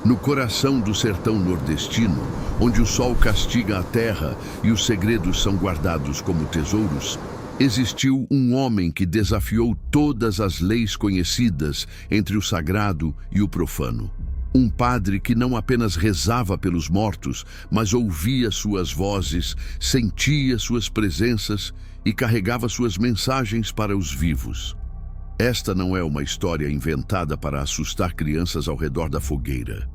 No coração do sertão nordestino, onde o sol castiga a terra e os segredos são guardados como tesouros, existiu um homem que desafiou todas as leis conhecidas entre o sagrado e o profano. Um padre que não apenas rezava pelos mortos, mas ouvia suas vozes, sentia suas presenças e carregava suas mensagens para os vivos. Esta não é uma história inventada para assustar crianças ao redor da fogueira.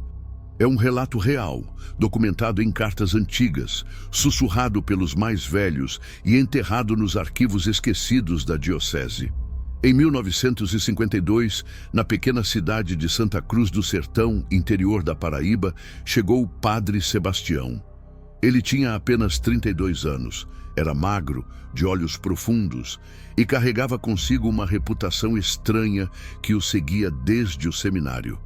É um relato real, documentado em cartas antigas, sussurrado pelos mais velhos e enterrado nos arquivos esquecidos da diocese. Em 1952, na pequena cidade de Santa Cruz do Sertão, interior da Paraíba, chegou o Padre Sebastião. Ele tinha apenas 32 anos, era magro, de olhos profundos e carregava consigo uma reputação estranha que o seguia desde o seminário.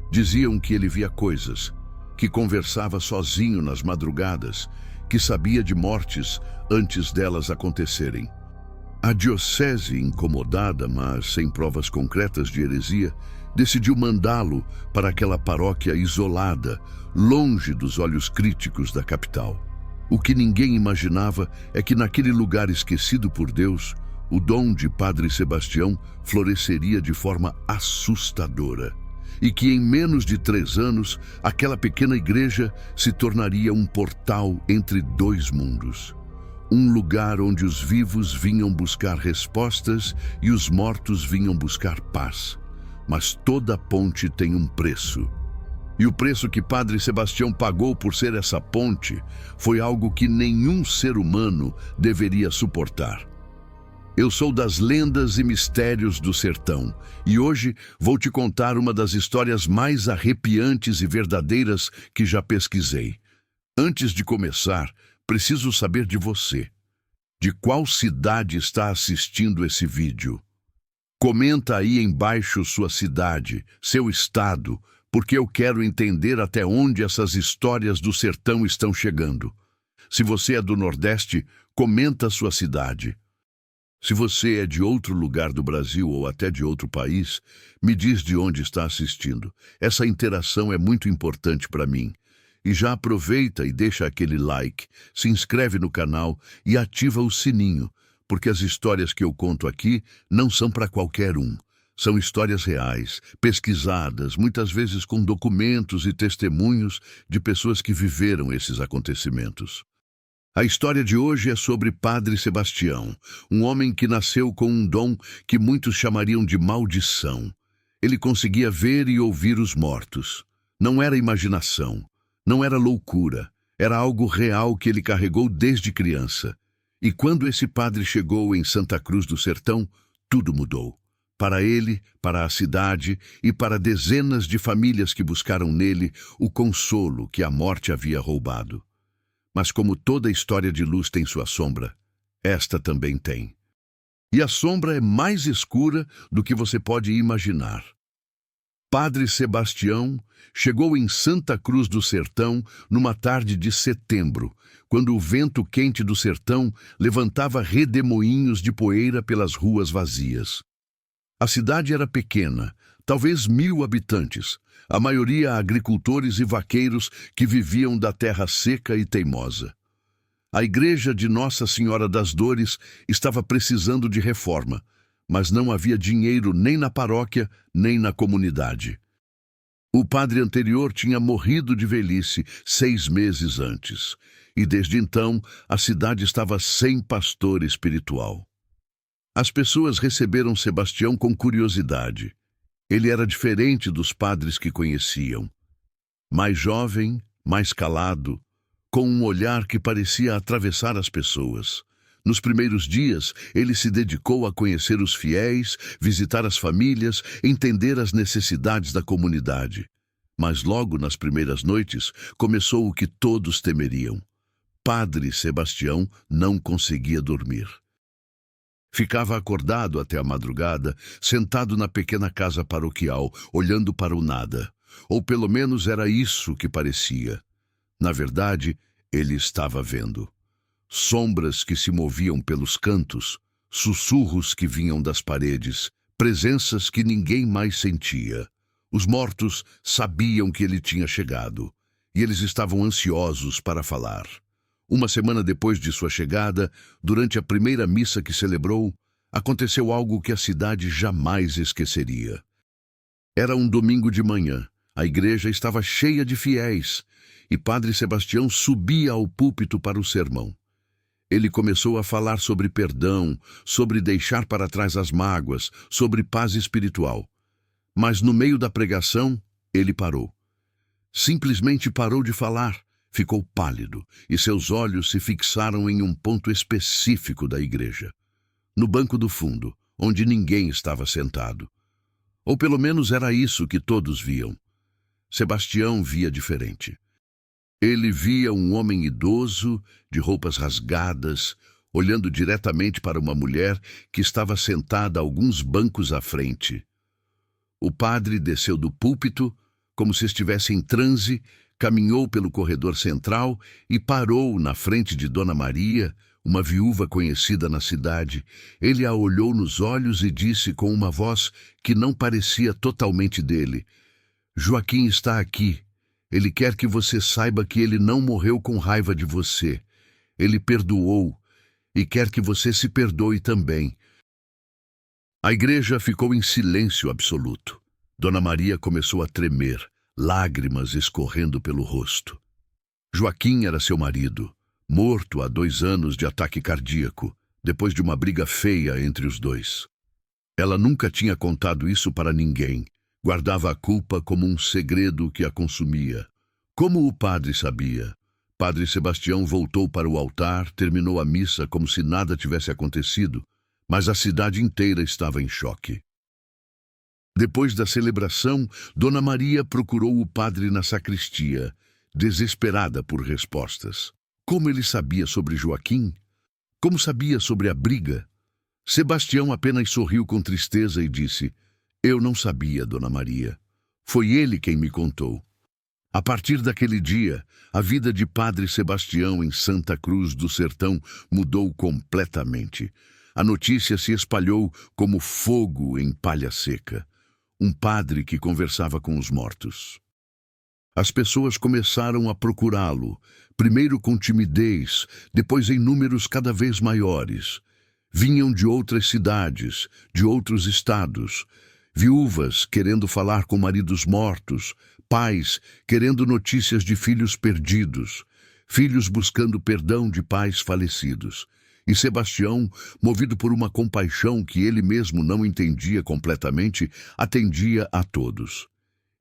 Diziam que ele via coisas, que conversava sozinho nas madrugadas, que sabia de mortes antes delas acontecerem. A diocese, incomodada, mas sem provas concretas de heresia, decidiu mandá-lo para aquela paróquia isolada, longe dos olhos críticos da capital. O que ninguém imaginava é que naquele lugar esquecido por Deus, o dom de Padre Sebastião floresceria de forma assustadora. E que em menos de 3 anos, aquela pequena igreja se tornaria um portal entre 2 mundos. Um lugar onde os vivos vinham buscar respostas e os mortos vinham buscar paz. Mas toda ponte tem um preço. E o preço que Padre Sebastião pagou por ser essa ponte foi algo que nenhum ser humano deveria suportar. Eu sou das lendas e mistérios do sertão e hoje vou te contar uma das histórias mais arrepiantes e verdadeiras que já pesquisei. Antes de começar, preciso saber de você. De qual cidade está assistindo esse vídeo? Comenta aí embaixo sua cidade, seu estado, porque eu quero entender até onde essas histórias do sertão estão chegando. Se você é do Nordeste, comenta sua cidade. Se você é de outro lugar do Brasil ou até de outro país, me diz de onde está assistindo. Essa interação é muito importante para mim. E já aproveita e deixa aquele like, se inscreve no canal e ativa o sininho, porque as histórias que eu conto aqui não são para qualquer um. São histórias reais, pesquisadas, muitas vezes com documentos e testemunhos de pessoas que viveram esses acontecimentos. A história de hoje é sobre Padre Sebastião, um homem que nasceu com um dom que muitos chamariam de maldição. Ele conseguia ver e ouvir os mortos. Não era imaginação, não era loucura, era algo real que ele carregou desde criança. E quando esse padre chegou em Santa Cruz do Sertão, tudo mudou. Para ele, para a cidade e para dezenas de famílias que buscaram nele o consolo que a morte havia roubado. Mas como toda história de luz tem sua sombra, esta também tem. E a sombra é mais escura do que você pode imaginar. Padre Sebastião chegou em Santa Cruz do Sertão numa tarde de setembro, quando o vento quente do sertão levantava redemoinhos de poeira pelas ruas vazias. A cidade era pequena, talvez 1000 habitantes, a maioria agricultores e vaqueiros que viviam da terra seca e teimosa. A igreja de Nossa Senhora das Dores estava precisando de reforma, mas não havia dinheiro nem na paróquia, nem na comunidade. O padre anterior tinha morrido de velhice 6 meses antes, e desde então a cidade estava sem pastor espiritual. As pessoas receberam Sebastião com curiosidade. Ele era diferente dos padres que conheciam. Mais jovem, mais calado, com um olhar que parecia atravessar as pessoas. Nos primeiros dias, ele se dedicou a conhecer os fiéis, visitar as famílias, entender as necessidades da comunidade. Mas logo nas primeiras noites, começou o que todos temeriam. Padre Sebastião não conseguia dormir. Ficava acordado até a madrugada, sentado na pequena casa paroquial, olhando para o nada. Ou pelo menos era isso que parecia. Na verdade, ele estava vendo. Sombras que se moviam pelos cantos, sussurros que vinham das paredes, presenças que ninguém mais sentia. Os mortos sabiam que ele tinha chegado, e eles estavam ansiosos para falar. Uma semana depois de sua chegada, durante a primeira missa que celebrou, aconteceu algo que a cidade jamais esqueceria. Era um domingo de manhã, a igreja estava cheia de fiéis, e Padre Sebastião subia ao púlpito para o sermão. Ele começou a falar sobre perdão, sobre deixar para trás as mágoas, sobre paz espiritual. Mas no meio da pregação, ele parou. Simplesmente parou de falar, ficou pálido, e seus olhos se fixaram em um ponto específico da igreja. No banco do fundo, onde ninguém estava sentado. Ou pelo menos era isso que todos viam. Sebastião via diferente. Ele via um homem idoso, de roupas rasgadas, olhando diretamente para uma mulher que estava sentada alguns bancos à frente. O padre desceu do púlpito, como se estivesse em transe, caminhou pelo corredor central e parou na frente de Dona Maria, uma viúva conhecida na cidade. Ele a olhou nos olhos e disse com uma voz que não parecia totalmente dele: "Joaquim está aqui. Ele quer que você saiba que ele não morreu com raiva de você. Ele perdoou e quer que você se perdoe também." A igreja ficou em silêncio absoluto. Dona Maria começou a tremer, lágrimas escorrendo pelo rosto. Joaquim era seu marido, morto há 2 anos de ataque cardíaco, depois de uma briga feia entre os dois. Ela nunca tinha contado isso para ninguém. Guardava a culpa como um segredo que a consumia. Como o padre sabia? Padre Sebastião voltou para o altar, terminou a missa como se nada tivesse acontecido, mas a cidade inteira estava em choque. Depois da celebração, Dona Maria procurou o padre na sacristia, desesperada por respostas. Como ele sabia sobre Joaquim? Como sabia sobre a briga? Sebastião apenas sorriu com tristeza e disse: "Eu não sabia, Dona Maria. Foi ele quem me contou." A partir daquele dia, a vida de Padre Sebastião em Santa Cruz do Sertão mudou completamente. A notícia se espalhou como fogo em palha seca. Um padre que conversava com os mortos. As pessoas começaram a procurá-lo, primeiro com timidez, depois em números cada vez maiores. Vinham de outras cidades, de outros estados, viúvas querendo falar com maridos mortos, pais querendo notícias de filhos perdidos, filhos buscando perdão de pais falecidos. E Sebastião, movido por uma compaixão que ele mesmo não entendia completamente, atendia a todos.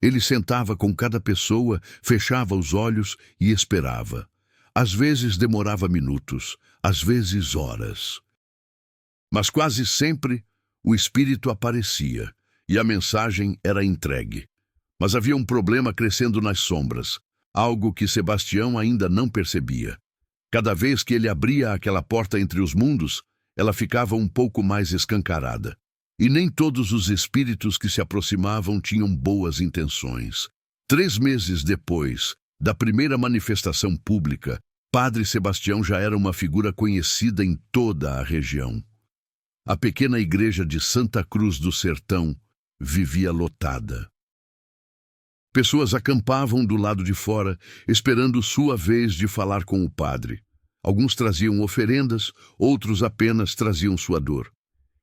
Ele sentava com cada pessoa, fechava os olhos e esperava. Às vezes demorava minutos, às vezes horas. Mas quase sempre o Espírito aparecia e a mensagem era entregue. Mas havia um problema crescendo nas sombras, algo que Sebastião ainda não percebia. Cada vez que ele abria aquela porta entre os mundos, ela ficava um pouco mais escancarada. E nem todos os espíritos que se aproximavam tinham boas intenções. 3 meses depois da primeira manifestação pública, Padre Sebastião já era uma figura conhecida em toda a região. A pequena igreja de Santa Cruz do Sertão vivia lotada. Pessoas acampavam do lado de fora, esperando sua vez de falar com o padre. Alguns traziam oferendas, outros apenas traziam sua dor.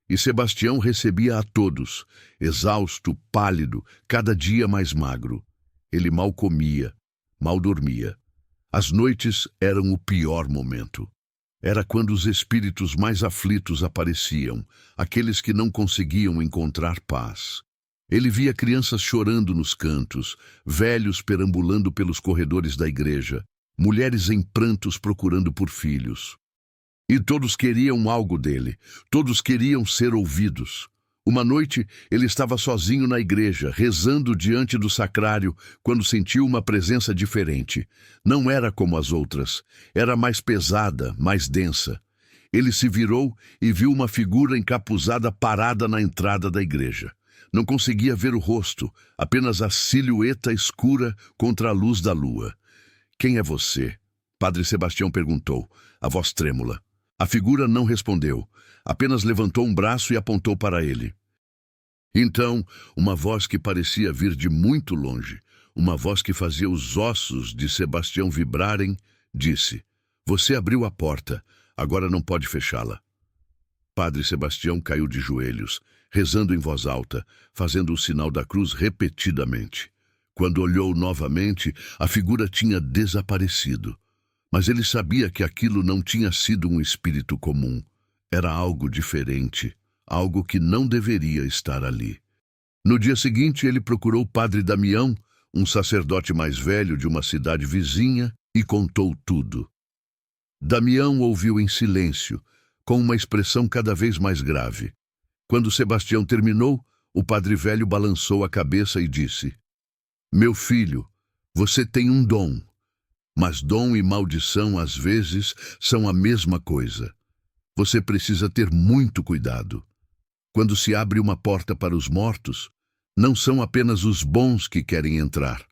E Sebastião recebia a todos, exausto, pálido, cada dia mais magro. Ele mal comia, mal dormia. As noites eram o pior momento. Era quando os espíritos mais aflitos apareciam, aqueles que não conseguiam encontrar paz. Ele via crianças chorando nos cantos, velhos perambulando pelos corredores da igreja, mulheres em prantos procurando por filhos. E todos queriam algo dele, todos queriam ser ouvidos. Uma noite, ele estava sozinho na igreja, rezando diante do sacrário, quando sentiu uma presença diferente. Não era como as outras, era mais pesada, mais densa. Ele se virou e viu uma figura encapuzada parada na entrada da igreja. Não conseguia ver o rosto, apenas a silhueta escura contra a luz da lua. "Quem é você?" Padre Sebastião perguntou, a voz trêmula. A figura não respondeu, apenas levantou um braço e apontou para ele. Então, uma voz que parecia vir de muito longe, uma voz que fazia os ossos de Sebastião vibrarem, disse: "Você abriu a porta, agora não pode fechá-la." Padre Sebastião caiu de joelhos, rezando em voz alta, fazendo o sinal da cruz repetidamente. Quando olhou novamente, a figura tinha desaparecido. Mas ele sabia que aquilo não tinha sido um espírito comum. Era algo diferente, algo que não deveria estar ali. No dia seguinte, ele procurou Padre Damião, um sacerdote mais velho de uma cidade vizinha, e contou tudo. Damião ouviu em silêncio, com uma expressão cada vez mais grave. Quando Sebastião terminou, o padre velho balançou a cabeça e disse: "Meu filho, você tem um dom. Mas dom e maldição, às vezes, são a mesma coisa. Você precisa ter muito cuidado. Quando se abre uma porta para os mortos, não são apenas os bons que querem entrar.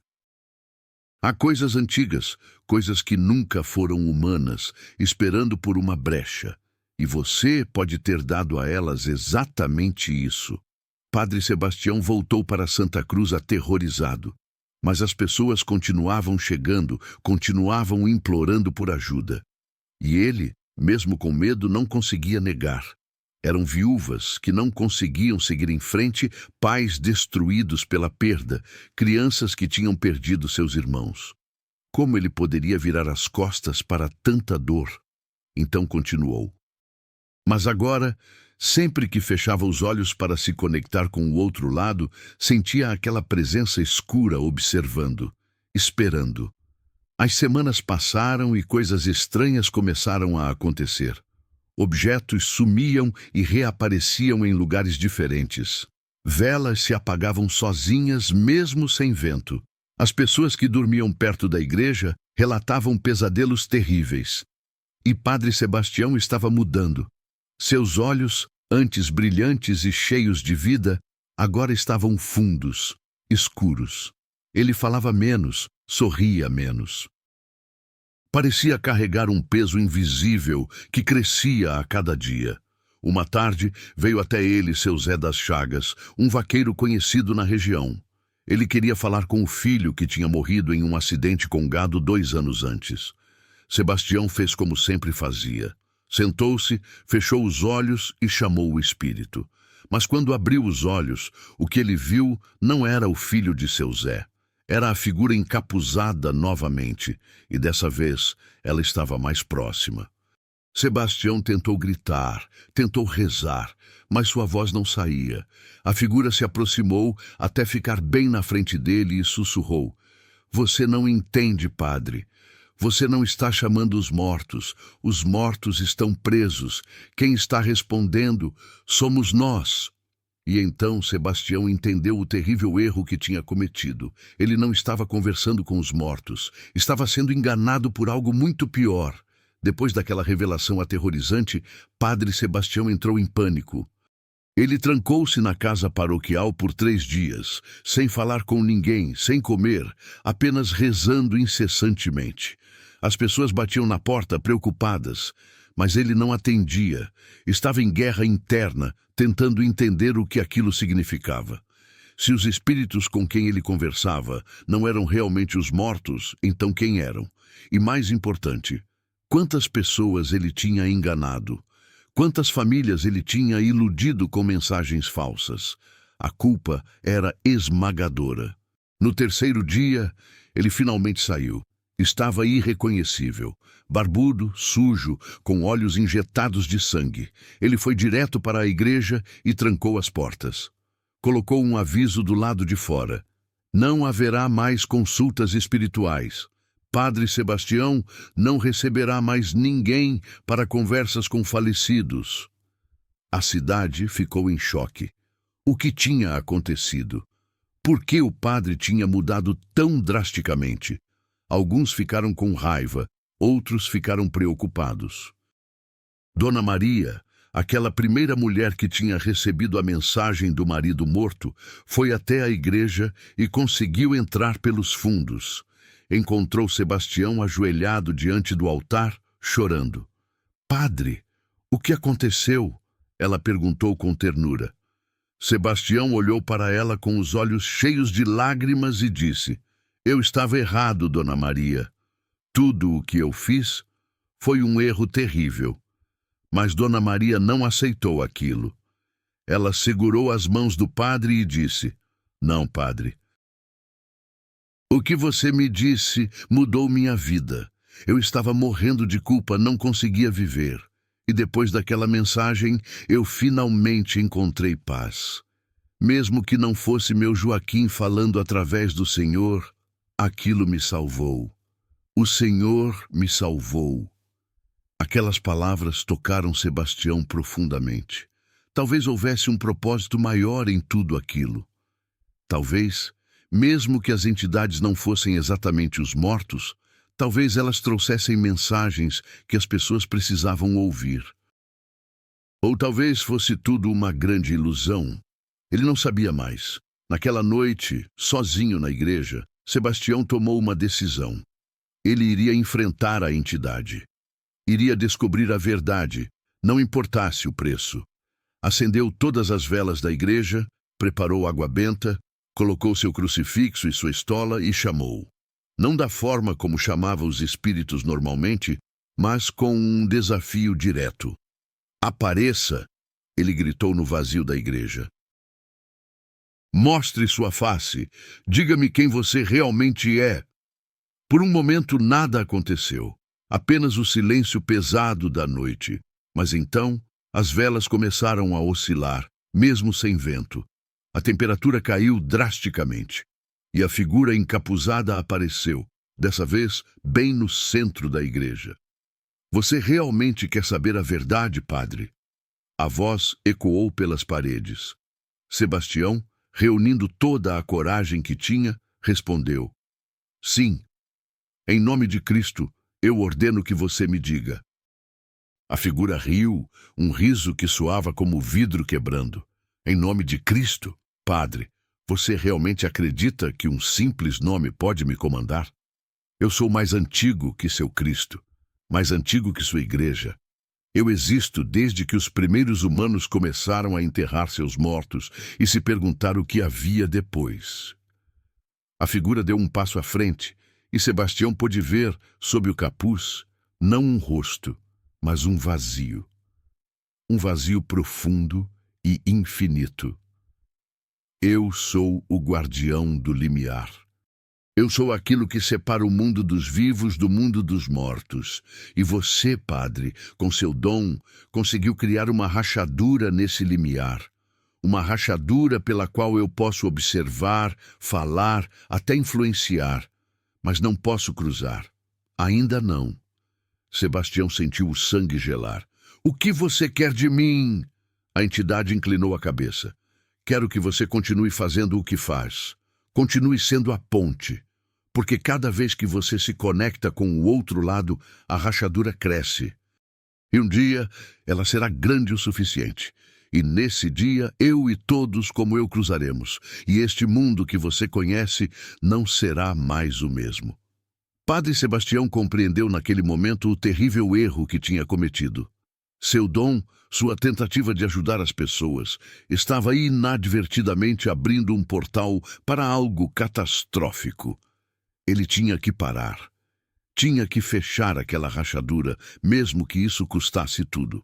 Há coisas antigas, coisas que nunca foram humanas, esperando por uma brecha. E você pode ter dado a elas exatamente isso." Padre Sebastião voltou para Santa Cruz aterrorizado. Mas as pessoas continuavam chegando, continuavam implorando por ajuda. E ele, mesmo com medo, não conseguia negar. Eram viúvas que não conseguiam seguir em frente, pais destruídos pela perda, crianças que tinham perdido seus irmãos. Como ele poderia virar as costas para tanta dor? Então continuou: "Mas agora, sempre que fechava os olhos para se conectar com o outro lado, sentia aquela presença escura observando, esperando. As semanas passaram e coisas estranhas começaram a acontecer. Objetos sumiam e reapareciam em lugares diferentes. Velas se apagavam sozinhas, mesmo sem vento. As pessoas que dormiam perto da igreja relatavam pesadelos terríveis. E Padre Sebastião estava mudando. Seus olhos, antes brilhantes e cheios de vida, agora estavam fundos, escuros. Ele falava menos, sorria menos. Parecia carregar um peso invisível que crescia a cada dia. Uma tarde, veio até ele seu Zé das Chagas, um vaqueiro conhecido na região. Ele queria falar com o filho que tinha morrido em um acidente com gado 2 anos antes. Sebastião fez como sempre fazia. Sentou-se, fechou os olhos e chamou o espírito. Mas quando abriu os olhos, o que ele viu não era o filho de seu Zé. Era a figura encapuzada novamente, e dessa vez ela estava mais próxima. Sebastião tentou gritar, tentou rezar, mas sua voz não saía. A figura se aproximou até ficar bem na frente dele e sussurrou: "Você não entende, padre. Você não está chamando os mortos estão presos. Quem está respondendo somos nós." E então Sebastião entendeu o terrível erro que tinha cometido. Ele não estava conversando com os mortos, estava sendo enganado por algo muito pior. Depois daquela revelação aterrorizante, Padre Sebastião entrou em pânico. Ele trancou-se na casa paroquial por 3 dias, sem falar com ninguém, sem comer, apenas rezando incessantemente. As pessoas batiam na porta, preocupadas, mas ele não atendia. Estava em guerra interna, tentando entender o que aquilo significava. Se os espíritos com quem ele conversava não eram realmente os mortos, então quem eram? E mais importante, quantas pessoas ele tinha enganado? Quantas famílias ele tinha iludido com mensagens falsas? A culpa era esmagadora. No 3º dia, ele finalmente saiu. Estava irreconhecível, barbudo, sujo, com olhos injetados de sangue. Ele foi direto para a igreja e trancou as portas. Colocou um aviso do lado de fora: "Não haverá mais consultas espirituais. Padre Sebastião não receberá mais ninguém para conversas com falecidos." A cidade ficou em choque. O que tinha acontecido? Por que o padre tinha mudado tão drasticamente? Alguns ficaram com raiva, outros ficaram preocupados. Dona Maria, aquela primeira mulher que tinha recebido a mensagem do marido morto, foi até a igreja e conseguiu entrar pelos fundos. Encontrou Sebastião ajoelhado diante do altar, chorando. "Padre, o que aconteceu?" ela perguntou com ternura. Sebastião olhou para ela com os olhos cheios de lágrimas e disse: Eu estava errado, Dona Maria. Tudo o que eu fiz foi um erro terrível. Mas Dona Maria não aceitou aquilo. Ela segurou as mãos do padre e disse: Não, padre. O que você me disse mudou minha vida. Eu estava morrendo de culpa, não conseguia viver. E depois daquela mensagem, eu finalmente encontrei paz. Mesmo que não fosse meu Joaquim falando através do Senhor, aquilo me salvou. O Senhor me salvou. Aquelas palavras tocaram Sebastião profundamente. Talvez houvesse um propósito maior em tudo aquilo. Talvez, mesmo que as entidades não fossem exatamente os mortos, talvez elas trouxessem mensagens que as pessoas precisavam ouvir. Ou talvez fosse tudo uma grande ilusão. Ele não sabia mais. Naquela noite, sozinho na igreja, Sebastião tomou uma decisão. Ele iria enfrentar a entidade. Iria descobrir a verdade, não importasse o preço. Acendeu todas as velas da igreja, preparou água benta, colocou seu crucifixo e sua estola e chamou. Não da forma como chamava os espíritos normalmente, mas com um desafio direto. Apareça, ele gritou no vazio da igreja. Mostre sua face, diga-me quem você realmente é. Por um momento nada aconteceu, apenas o silêncio pesado da noite. Mas então, as velas começaram a oscilar, mesmo sem vento. A temperatura caiu drasticamente. E a figura encapuzada apareceu, dessa vez bem no centro da igreja. Você realmente quer saber a verdade, padre? A voz ecoou pelas paredes. Sebastião, reunindo toda a coragem que tinha, respondeu: Sim. Em nome de Cristo, eu ordeno que você me diga. A figura riu, um riso que soava como vidro quebrando. Em nome de Cristo, padre, você realmente acredita que um simples nome pode me comandar? Eu sou mais antigo que seu Cristo, mais antigo que sua igreja. Eu existo desde que os primeiros humanos começaram a enterrar seus mortos e se perguntar o que havia depois. A figura deu um passo à frente e Sebastião pôde ver, sob o capuz, não um rosto, mas um vazio. Um vazio profundo e infinito. Eu sou o guardião do limiar. Eu sou aquilo que separa o mundo dos vivos do mundo dos mortos. E você, padre, com seu dom, conseguiu criar uma rachadura nesse limiar. Uma rachadura pela qual eu posso observar, falar, até influenciar. Mas não posso cruzar. Ainda não. Sebastião sentiu o sangue gelar. O que você quer de mim? A entidade inclinou a cabeça. Quero que você continue fazendo o que faz. Continue sendo a ponte. Porque cada vez que você se conecta com o outro lado, a rachadura cresce. E um dia, ela será grande o suficiente. E nesse dia, eu e todos como eu cruzaremos. E este mundo que você conhece não será mais o mesmo. Padre Sebastião compreendeu naquele momento o terrível erro que tinha cometido. Seu dom, sua tentativa de ajudar as pessoas, estava inadvertidamente abrindo um portal para algo catastrófico. Ele tinha que parar. Tinha que fechar aquela rachadura, mesmo que isso custasse tudo.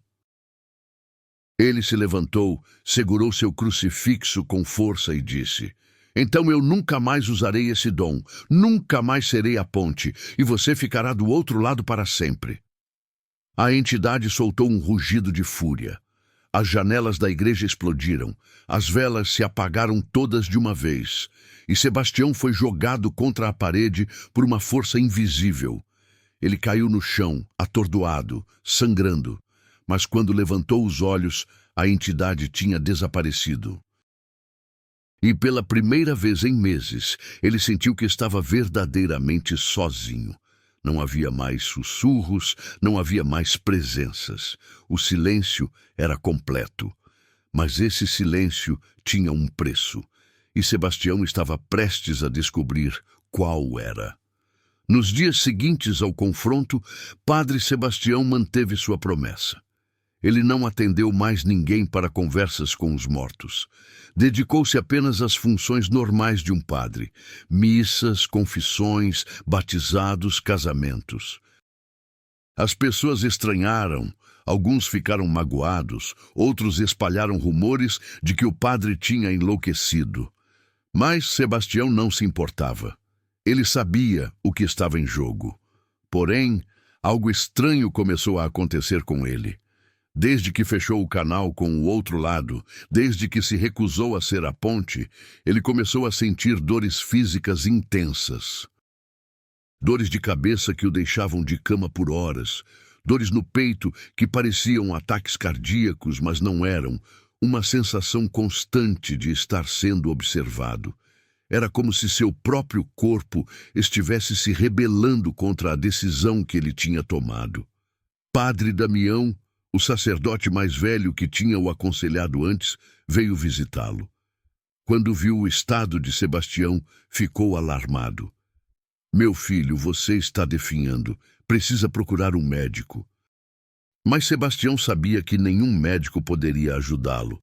Ele se levantou, segurou seu crucifixo com força e disse: Então eu nunca mais usarei esse dom, nunca mais serei a ponte, e você ficará do outro lado para sempre. A entidade soltou um rugido de fúria. As janelas da igreja explodiram, as velas se apagaram todas de uma vez, e Sebastião foi jogado contra a parede por uma força invisível. Ele caiu no chão, atordoado, sangrando, mas quando levantou os olhos, a entidade tinha desaparecido. E pela primeira vez em meses, ele sentiu que estava verdadeiramente sozinho. Não havia mais sussurros, não havia mais presenças. O silêncio era completo. Mas esse silêncio tinha um preço, e Sebastião estava prestes a descobrir qual era. Nos dias seguintes ao confronto, Padre Sebastião manteve sua promessa. Ele não atendeu mais ninguém para conversas com os mortos. Dedicou-se apenas às funções normais de um padre: missas, confissões, batizados, casamentos. As pessoas estranharam, alguns ficaram magoados, outros espalharam rumores de que o padre tinha enlouquecido. Mas Sebastião não se importava. Ele sabia o que estava em jogo. Porém, algo estranho começou a acontecer com ele. Desde que fechou o canal com o outro lado, desde que se recusou a ser a ponte, ele começou a sentir dores físicas intensas. Dores de cabeça que o deixavam de cama por horas, dores no peito que pareciam ataques cardíacos, mas não eram, uma sensação constante de estar sendo observado. Era como se seu próprio corpo estivesse se rebelando contra a decisão que ele tinha tomado. Padre Damião, o sacerdote mais velho que tinha o aconselhado antes, veio visitá-lo. Quando viu o estado de Sebastião, ficou alarmado. "Meu filho, você está definhando. Precisa procurar um médico." Mas Sebastião sabia que nenhum médico poderia ajudá-lo.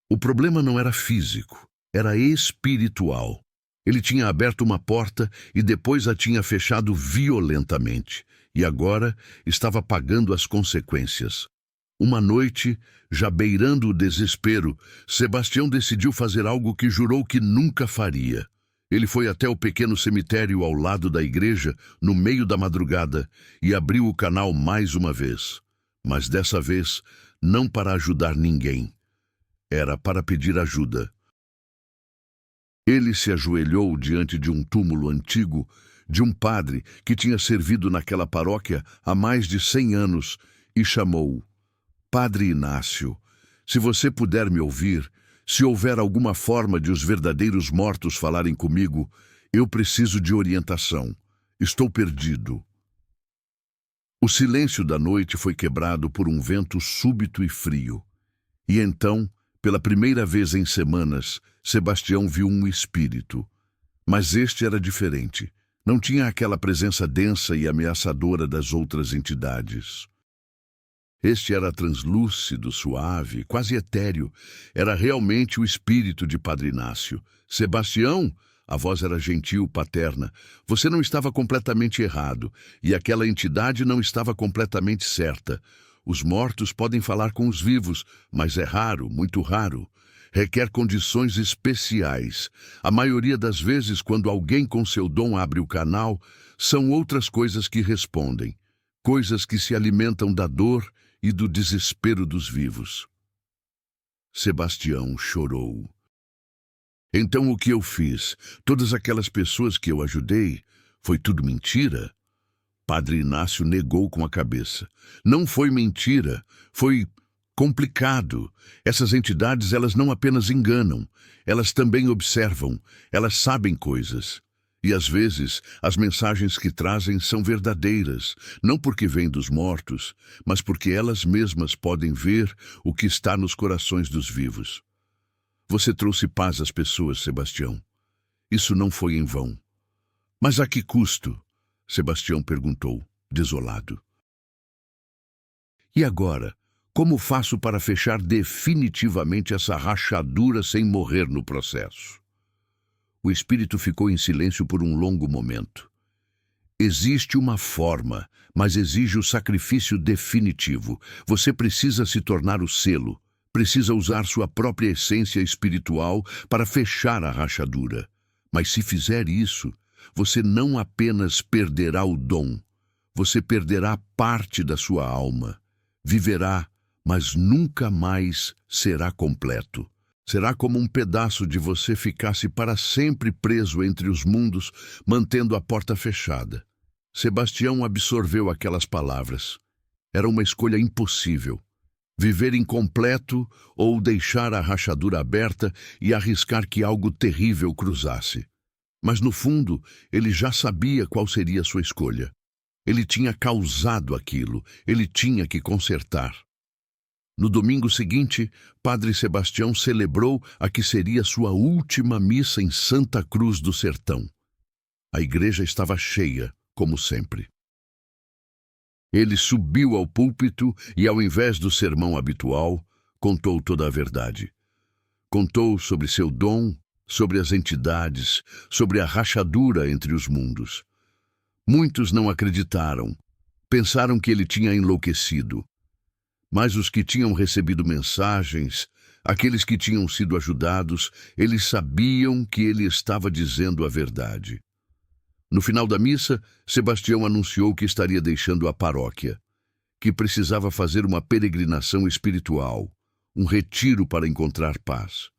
O problema não era físico, era espiritual. Ele tinha aberto uma porta e depois a tinha fechado violentamente, e agora estava pagando as consequências. Uma noite, já beirando o desespero, Sebastião decidiu fazer algo que jurou que nunca faria. Ele foi até o pequeno cemitério ao lado da igreja, no meio da madrugada, e abriu o canal mais uma vez. Mas dessa vez, não para ajudar ninguém. Era para pedir ajuda. Ele se ajoelhou diante de um túmulo antigo, de um padre que tinha servido naquela paróquia há mais de 100 anos, e chamou: "Padre Inácio, se você puder me ouvir, se houver alguma forma de os verdadeiros mortos falarem comigo, eu preciso de orientação. Estou perdido." O silêncio da noite foi quebrado por um vento súbito e frio. E então, pela primeira vez em semanas, Sebastião viu um espírito. Mas este era diferente. Não tinha aquela presença densa e ameaçadora das outras entidades. Este era translúcido, suave, quase etéreo. Era realmente o espírito de Padre Inácio. "Sebastião?" A voz era gentil, paterna. "Você não estava completamente errado, e aquela entidade não estava completamente certa. Os mortos podem falar com os vivos, mas é raro, muito raro. Requer condições especiais. A maioria das vezes, quando alguém com seu dom abre o canal, são outras coisas que respondem. Coisas que se alimentam da dor e do desespero dos vivos." Sebastião chorou. "Então o que eu fiz? Todas aquelas pessoas que eu ajudei, foi tudo mentira?" Padre Inácio negou com a cabeça. "Não foi mentira, foi complicado. Essas entidades, elas não apenas enganam, elas também observam, elas sabem coisas. E às vezes, as mensagens que trazem são verdadeiras, não porque vêm dos mortos, mas porque elas mesmas podem ver o que está nos corações dos vivos. Você trouxe paz às pessoas, Sebastião. Isso não foi em vão." "Mas a que custo?" Sebastião perguntou, desolado. "E agora, como faço para fechar definitivamente essa rachadura sem morrer no processo?" O espírito ficou em silêncio por um longo momento. "Existe uma forma, mas exige o sacrifício definitivo. Você precisa se tornar o selo. Precisa usar sua própria essência espiritual para fechar a rachadura. Mas se fizer isso, você não apenas perderá o dom, você perderá parte da sua alma. Viverá, mas nunca mais será completo. Será como um pedaço de você ficasse para sempre preso entre os mundos, mantendo a porta fechada." Sebastião absorveu aquelas palavras. Era uma escolha impossível. Viver incompleto ou deixar a rachadura aberta e arriscar que algo terrível cruzasse. Mas no fundo, ele já sabia qual seria sua escolha. Ele tinha causado aquilo, ele tinha que consertar. No domingo seguinte, Padre Sebastião celebrou a que seria sua última missa em Santa Cruz do Sertão. A igreja estava cheia, como sempre. Ele subiu ao púlpito e, ao invés do sermão habitual, contou toda a verdade. Contou sobre seu dom, sobre as entidades, sobre a rachadura entre os mundos. Muitos não acreditaram, pensaram que ele tinha enlouquecido. Mas os que tinham recebido mensagens, aqueles que tinham sido ajudados, eles sabiam que ele estava dizendo a verdade. No final da missa, Sebastião anunciou que estaria deixando a paróquia, que precisava fazer uma peregrinação espiritual, um retiro para encontrar paz.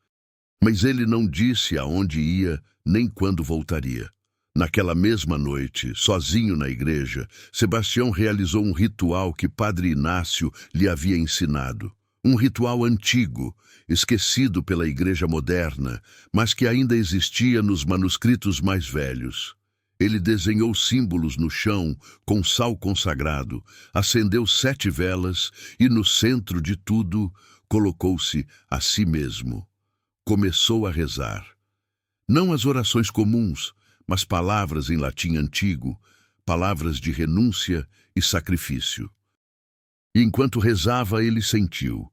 Mas ele não disse aonde ia nem quando voltaria. Naquela mesma noite, sozinho na igreja, Sebastião realizou um ritual que Padre Inácio lhe havia ensinado. Um ritual antigo, esquecido pela igreja moderna, mas que ainda existia nos manuscritos mais velhos. Ele desenhou símbolos no chão com sal consagrado, acendeu 7 velas e, no centro de tudo, colocou-se a si mesmo. Começou a rezar. Não as orações comuns, mas palavras em latim antigo, palavras de renúncia e sacrifício. E enquanto rezava, ele sentiu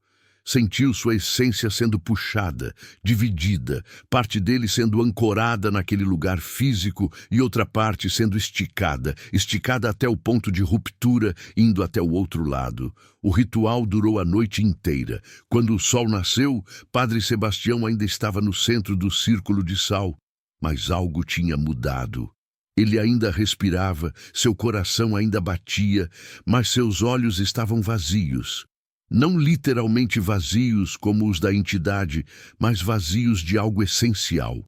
sua essência sendo puxada, dividida, parte dele sendo ancorada naquele lugar físico e outra parte sendo esticada até o ponto de ruptura, indo até o outro lado. O ritual durou a noite inteira. Quando o sol nasceu, Padre Sebastião ainda estava no centro do círculo de sal, mas algo tinha mudado. Ele ainda respirava, seu coração ainda batia, mas seus olhos estavam vazios. Não literalmente vazios como os da entidade, mas vazios de algo essencial.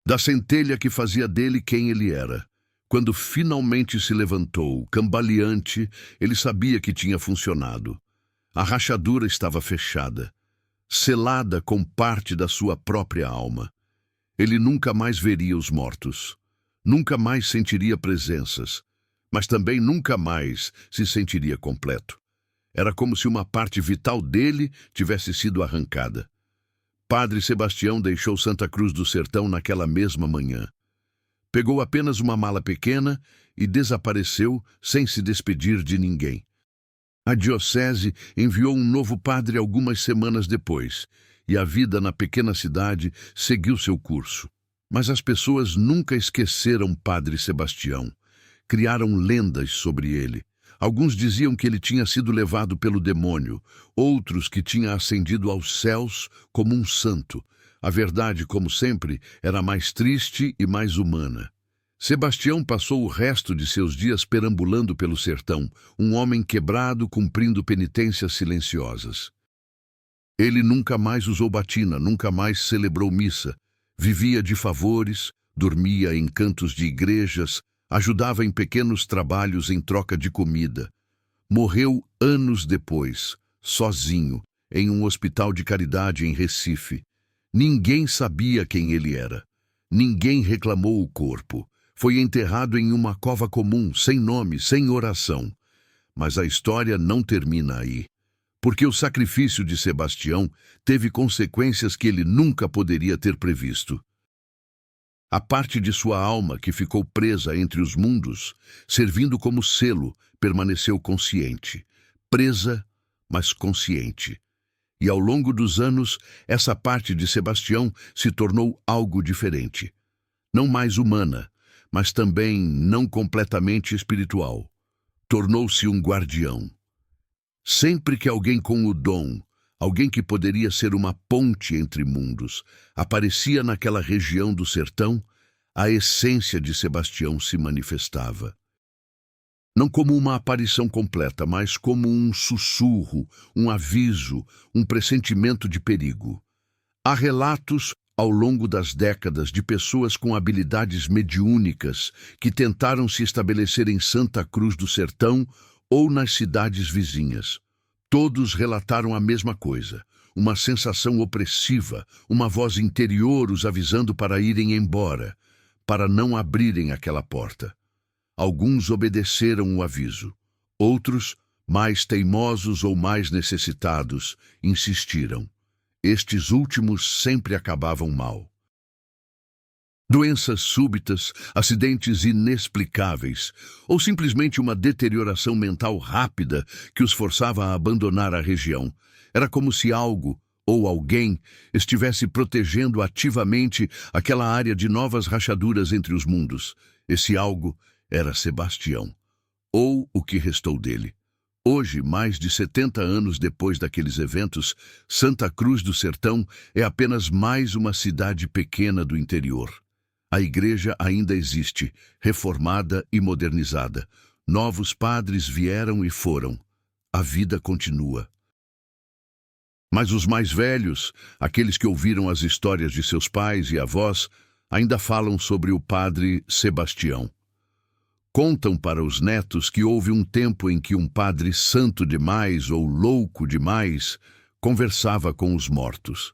Da centelha que fazia dele quem ele era. Quando finalmente se levantou, cambaleante, ele sabia que tinha funcionado. A rachadura estava fechada, selada com parte da sua própria alma. Ele nunca mais veria os mortos, nunca mais sentiria presenças, mas também nunca mais se sentiria completo. Era como se uma parte vital dele tivesse sido arrancada. Padre Sebastião deixou Santa Cruz do Sertão naquela mesma manhã. Pegou apenas uma mala pequena e desapareceu sem se despedir de ninguém. A diocese enviou um novo padre algumas semanas depois, e a vida na pequena cidade seguiu seu curso. Mas as pessoas nunca esqueceram Padre Sebastião. Criaram lendas sobre ele. Alguns diziam que ele tinha sido levado pelo demônio, outros que tinha ascendido aos céus como um santo. A verdade, como sempre, era mais triste e mais humana. Sebastião passou o resto de seus dias perambulando pelo sertão, um homem quebrado cumprindo penitências silenciosas. Ele nunca mais usou batina, nunca mais celebrou missa, vivia de favores, dormia em cantos de igrejas, ajudava em pequenos trabalhos em troca de comida. Morreu anos depois, sozinho, em um hospital de caridade em Recife. Ninguém sabia quem ele era. Ninguém reclamou o corpo. Foi enterrado em uma cova comum, sem nome, sem oração. Mas a história não termina aí, porque o sacrifício de Sebastião teve consequências que ele nunca poderia ter previsto. A parte de sua alma que ficou presa entre os mundos, servindo como selo, permaneceu consciente. Presa, mas consciente. E ao longo dos anos, essa parte de Sebastião se tornou algo diferente. Não mais humana, mas também não completamente espiritual. Tornou-se um guardião. Sempre que alguém com o dom, alguém que poderia ser uma ponte entre mundos, aparecia naquela região do sertão, a essência de Sebastião se manifestava. Não como uma aparição completa, mas como um sussurro, um aviso, um pressentimento de perigo. Há relatos, ao longo das décadas, de pessoas com habilidades mediúnicas que tentaram se estabelecer em Santa Cruz do Sertão ou nas cidades vizinhas. Todos relataram a mesma coisa, uma sensação opressiva, uma voz interior os avisando para irem embora, para não abrirem aquela porta. Alguns obedeceram o aviso. Outros, mais teimosos ou mais necessitados, insistiram. Estes últimos sempre acabavam mal. Doenças súbitas, acidentes inexplicáveis, ou simplesmente uma deterioração mental rápida que os forçava a abandonar a região. Era como se algo, ou alguém, estivesse protegendo ativamente aquela área de novas rachaduras entre os mundos. Esse algo era Sebastião, ou o que restou dele. Hoje, mais de 70 anos depois daqueles eventos, Santa Cruz do Sertão é apenas mais uma cidade pequena do interior. A igreja ainda existe, reformada e modernizada. Novos padres vieram e foram. A vida continua. Mas os mais velhos, aqueles que ouviram as histórias de seus pais e avós, ainda falam sobre o padre Sebastião. Contam para os netos que houve um tempo em que um padre santo demais ou louco demais conversava com os mortos,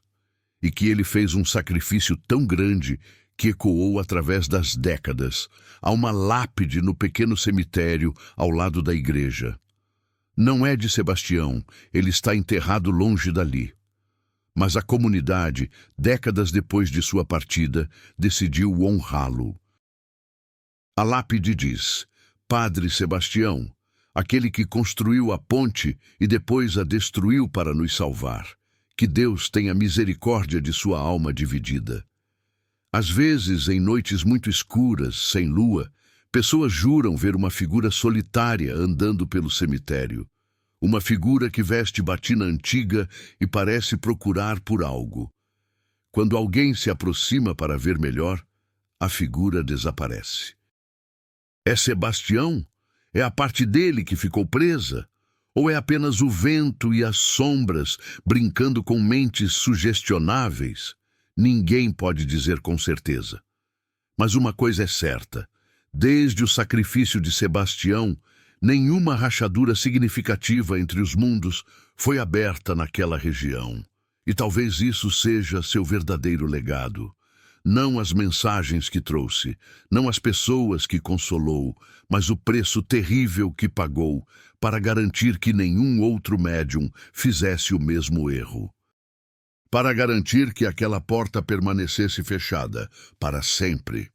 e que ele fez um sacrifício tão grande que ecoou através das décadas. Há uma lápide no pequeno cemitério ao lado da igreja. Não é de Sebastião, ele está enterrado longe dali. Mas a comunidade, décadas depois de sua partida, decidiu honrá-lo. A lápide diz: Padre Sebastião, aquele que construiu a ponte e depois a destruiu para nos salvar. Que Deus tenha misericórdia de sua alma dividida. Às vezes, em noites muito escuras, sem lua, pessoas juram ver uma figura solitária andando pelo cemitério. Uma figura que veste batina antiga e parece procurar por algo. Quando alguém se aproxima para ver melhor, a figura desaparece. É Sebastião? É a parte dele que ficou presa? Ou é apenas o vento e as sombras brincando com mentes sugestionáveis? Ninguém pode dizer com certeza. Mas uma coisa é certa: desde o sacrifício de Sebastião, nenhuma rachadura significativa entre os mundos foi aberta naquela região. E talvez isso seja seu verdadeiro legado. Não as mensagens que trouxe, não as pessoas que consolou, mas o preço terrível que pagou para garantir que nenhum outro médium fizesse o mesmo erro. Para garantir que aquela porta permanecesse fechada para sempre.